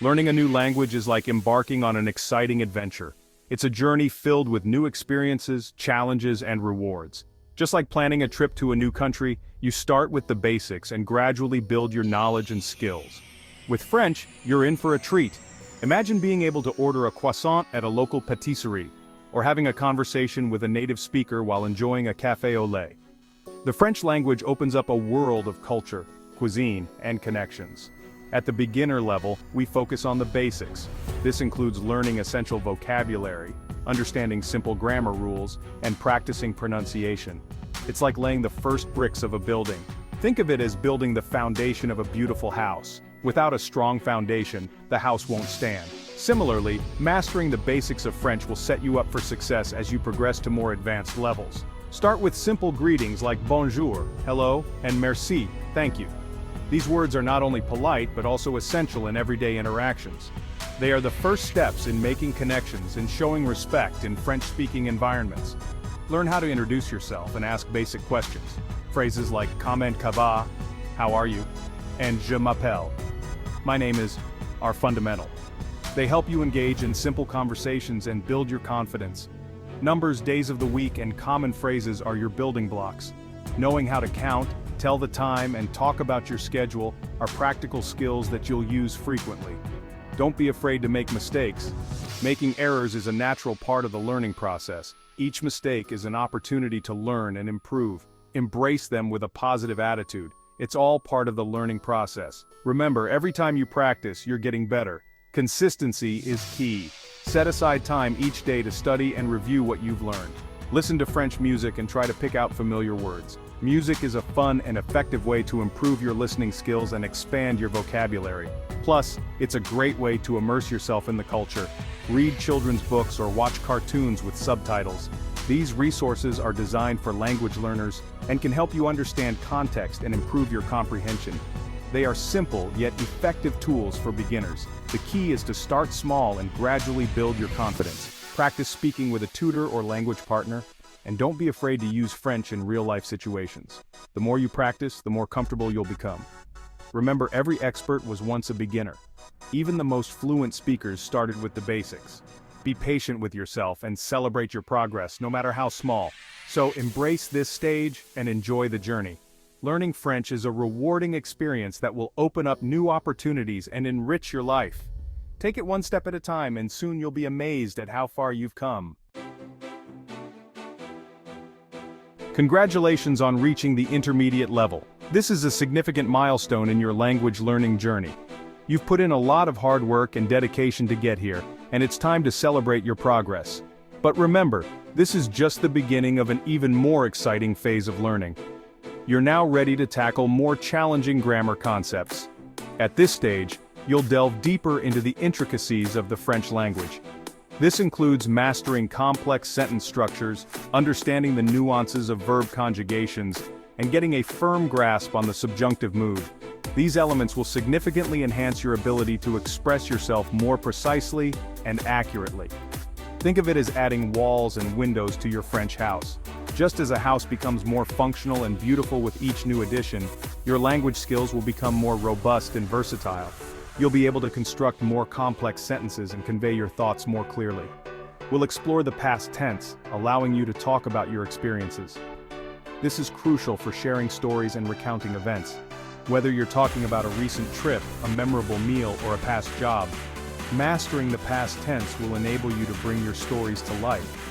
Learning a new language is like embarking on an exciting adventure. It's a journey filled with new experiences, challenges, and rewards. Just like planning a trip to a new country, you start with the basics and gradually build your knowledge and skills. With French, you're in for a treat. Imagine being able to order a croissant at a local pâtisserie, or having a conversation with a native speaker while enjoying a café au lait. The French language opens up a world of culture, cuisine, and connections. At the beginner level, we focus on the basics. This includes learning essential vocabulary, understanding simple grammar rules, and practicing pronunciation. It's like laying the first bricks of a building. Think of it as building the foundation of a beautiful house. Without a strong foundation, the house won't stand. Similarly, mastering the basics of French will set you up for success as you progress to more advanced levels. Start with simple greetings like bonjour, hello, and merci, thank you. These words are not only polite but also essential in everyday interactions. They are the first steps in making connections and showing respect in French-speaking environments. Learn how to introduce yourself and ask basic questions. Phrases like comment ça va, how are you, and je m'appelle, my name is, are fundamental. They help you engage in simple conversations and build your confidence. Numbers, days of the week, and common phrases are your building blocks. Knowing how to count, tell the time, and talk about your schedule are practical skills that you'll use frequently. Don't be afraid to make mistakes. Making errors is a natural part of the learning process. Each mistake is an opportunity to learn and improve. Embrace them with a positive attitude. It's all part of the learning process. Remember, every time you practice, you're getting better. Consistency is key. Set aside time each day to study and review what you've learned. Listen to French music and try to pick out familiar words. Music is a fun and effective way to improve your listening skills and expand your vocabulary. Plus, it's a great way to immerse yourself in the culture. Read children's books or watch cartoons with subtitles. These resources are designed for language learners and can help you understand context and improve your comprehension. They are simple yet effective tools for beginners. The key is to start small and gradually build your confidence. Practice speaking with a tutor or language partner, and don't be afraid to use French in real-life situations. The more you practice, the more comfortable you'll become. Remember, every expert was once a beginner. Even the most fluent speakers started with the basics. Be patient with yourself and celebrate your progress, no matter how small. So embrace this stage and enjoy the journey. Learning French is a rewarding experience that will open up new opportunities and enrich your life. Take it one step at a time, and soon you'll be amazed at how far you've come. Congratulations on reaching the intermediate level. This is a significant milestone in your language learning journey. You've put in a lot of hard work and dedication to get here, and it's time to celebrate your progress. But remember, this is just the beginning of an even more exciting phase of learning. You're now ready to tackle more challenging grammar concepts. At this stage, you'll delve deeper into the intricacies of the French language. This includes mastering complex sentence structures, understanding the nuances of verb conjugations, and getting a firm grasp on the subjunctive mood. These elements will significantly enhance your ability to express yourself more precisely and accurately. Think of it as adding walls and windows to your French house. Just as a house becomes more functional and beautiful with each new addition, your language skills will become more robust and versatile. You'll be able to construct more complex sentences and convey your thoughts more clearly. We'll explore the past tense, allowing you to talk about your experiences. This is crucial for sharing stories and recounting events. Whether you're talking about a recent trip, a memorable meal, or a past job, mastering the past tense will enable you to bring your stories to life.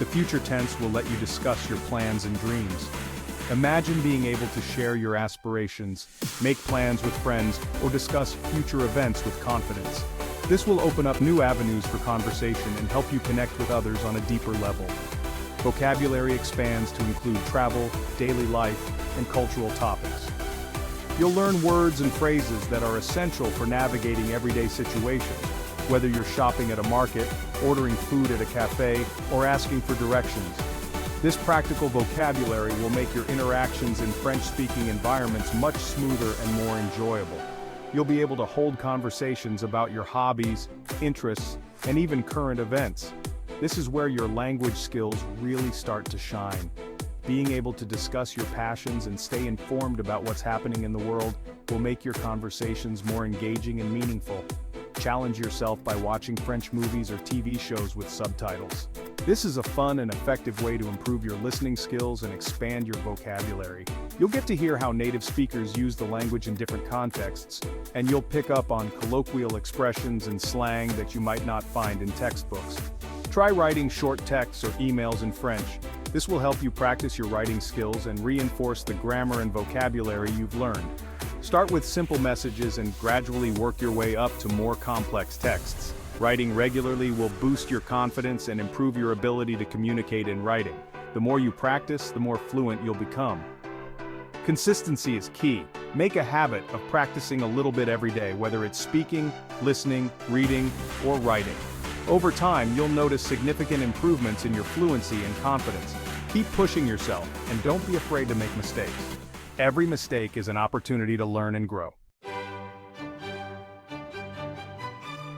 The future tense will let you discuss your plans and dreams. Imagine being able to share your aspirations, make plans with friends, or discuss future events with confidence. This will open up new avenues for conversation and help you connect with others on a deeper level. Vocabulary expands to include travel, daily life, and cultural topics. You'll learn words and phrases that are essential for navigating everyday situations, whether you're shopping at a market, ordering food at a cafe, or asking for directions. This practical vocabulary will make your interactions in French-speaking environments much smoother and more enjoyable. You'll be able to hold conversations about your hobbies, interests, and even current events. This is where your language skills really start to shine. Being able to discuss your passions and stay informed about what's happening in the world will make your conversations more engaging and meaningful. Challenge yourself by watching French movies or TV shows with subtitles. This is a fun and effective way to improve your listening skills and expand your vocabulary. You'll get to hear how native speakers use the language in different contexts, and you'll pick up on colloquial expressions and slang that you might not find in textbooks. Try writing short texts or emails in French. This will help you practice your writing skills and reinforce the grammar and vocabulary you've learned. Start with simple messages and gradually work your way up to more complex texts. Writing regularly will boost your confidence and improve your ability to communicate in writing. The more you practice, the more fluent you'll become. Consistency is key. Make a habit of practicing a little bit every day, whether it's speaking, listening, reading, or writing. Over time, you'll notice significant improvements in your fluency and confidence. Keep pushing yourself, and don't be afraid to make mistakes. Every mistake is an opportunity to learn and grow.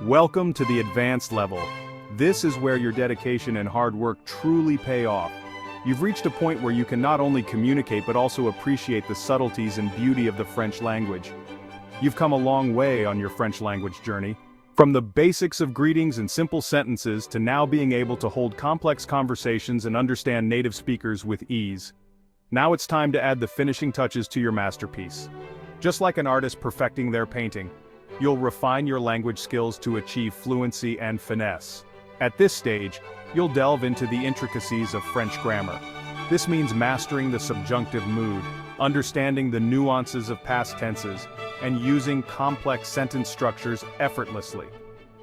Welcome to the advanced level. This is where your dedication and hard work truly pay off. You've reached a point where you can not only communicate but also appreciate the subtleties and beauty of the French language. You've come a long way on your French language journey. From the basics of greetings and simple sentences to now being able to hold complex conversations and understand native speakers with ease. Now it's time to add the finishing touches to your masterpiece. Just like an artist perfecting their painting, you'll refine your language skills to achieve fluency and finesse. At this stage, you'll delve into the intricacies of French grammar. This means mastering the subjunctive mood, understanding the nuances of past tenses, and using complex sentence structures effortlessly.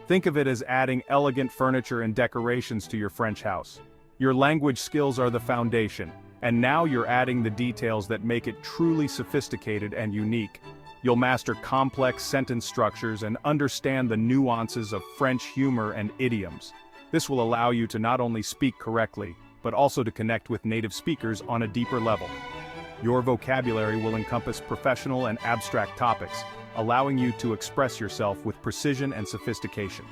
Think of it as adding elegant furniture and decorations to your French house. Your language skills are the foundation, and now you're adding the details that make it truly sophisticated and unique. You'll master complex sentence structures and understand the nuances of French humor and idioms. This will allow you to not only speak correctly, but also to connect with native speakers on a deeper level. Your vocabulary will encompass professional and abstract topics, allowing you to express yourself with precision and sophistication.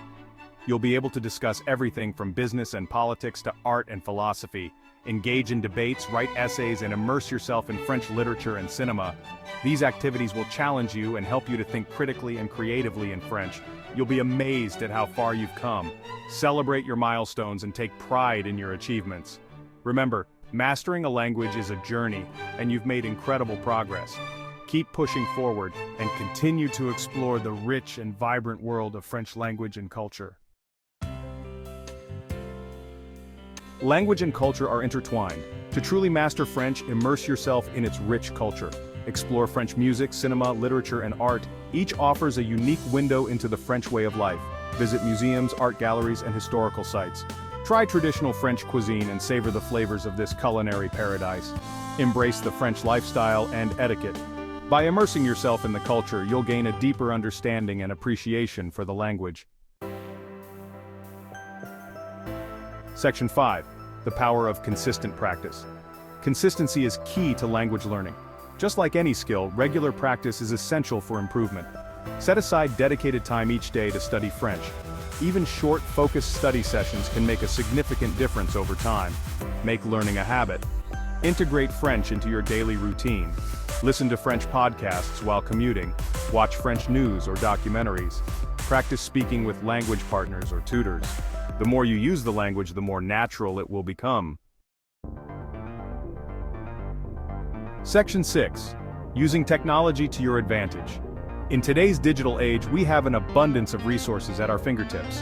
You'll be able to discuss everything from business and politics to art and philosophy, engage in debates, write essays, and immerse yourself in French literature and cinema. These activities will challenge you and help you to think critically and creatively in French. You'll be amazed at how far you've come. Celebrate your milestones and take pride in your achievements. Remember, mastering a language is a journey, and you've made incredible progress. Keep pushing forward and continue to explore the rich and vibrant world of French language and culture. Language and culture are intertwined. To truly master French, immerse yourself in its rich culture. Explore French music, cinema, literature, and art. Each offers a unique window into the French way of life. Visit museums, art galleries, and historical sites. Try traditional French cuisine and savor the flavors of this culinary paradise. Embrace the French lifestyle and etiquette. By immersing yourself in the culture, you'll gain a deeper understanding and appreciation for the language. Section 5. The power of consistent practice. Consistency is key to language learning. Just like any skill, regular practice is essential for improvement. Set aside dedicated time each day to study French. Even short, focused study sessions can make a significant difference over time. Make learning a habit. Integrate French into your daily routine. Listen to French podcasts while commuting. Watch French news or documentaries. Practice speaking with language partners or tutors. The more you use the language, the more natural it will become. Section 6. Using technology to your advantage. In today's digital age, we have an abundance of resources at our fingertips.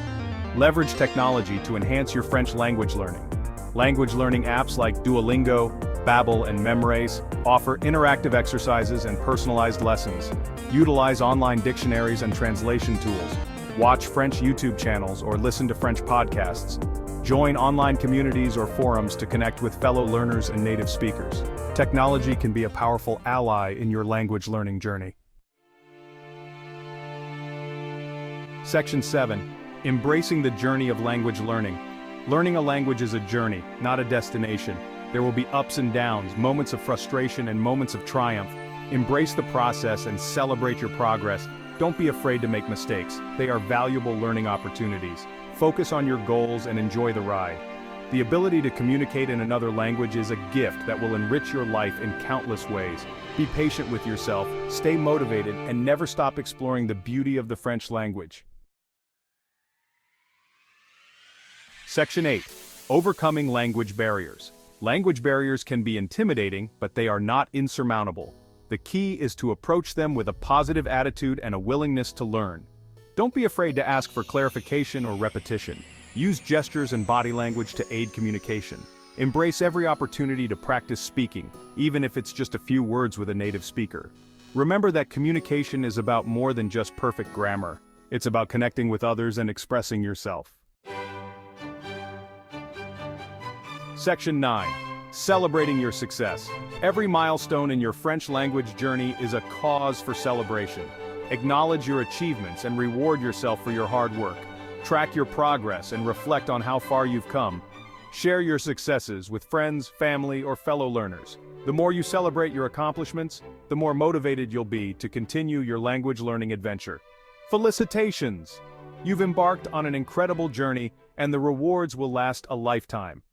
Leverage technology to enhance your French language learning. Language learning apps like Duolingo, Babbel, and Memrace offer interactive exercises and personalized lessons. Utilize online dictionaries and translation tools. Watch French YouTube channels or listen to French podcasts. Join online communities or forums to connect with fellow learners and native speakers. Technology can be a powerful ally in your language learning journey. Section 7. Embracing the journey of language learning. Learning a language is a journey, not a destination. There will be ups and downs, moments of frustration and moments of triumph. Embrace the process and celebrate your progress. Don't be afraid to make mistakes. They are valuable learning opportunities. Focus on your goals and enjoy the ride. The ability to communicate in another language is a gift that will enrich your life in countless ways. Be patient with yourself, stay motivated, and never stop exploring the beauty of the French language. Section 8. Overcoming language barriers. Language barriers can be intimidating, but they are not insurmountable. The key is to approach them with a positive attitude and a willingness to learn. Don't be afraid to ask for clarification or repetition. Use gestures and body language to aid communication. Embrace every opportunity to practice speaking, even if it's just a few words with a native speaker. Remember that communication is about more than just perfect grammar. It's about connecting with others and expressing yourself. Section 9. Celebrating your success. Every milestone in your French language journey is a cause for celebration. Acknowledge your achievements and reward yourself for your hard work. Track your progress and reflect on how far you've come. Share your successes with friends, family, or fellow learners. The more you celebrate your accomplishments, the more motivated you'll be to continue your language learning adventure. Felicitations! You've embarked on an incredible journey, and the rewards will last a lifetime.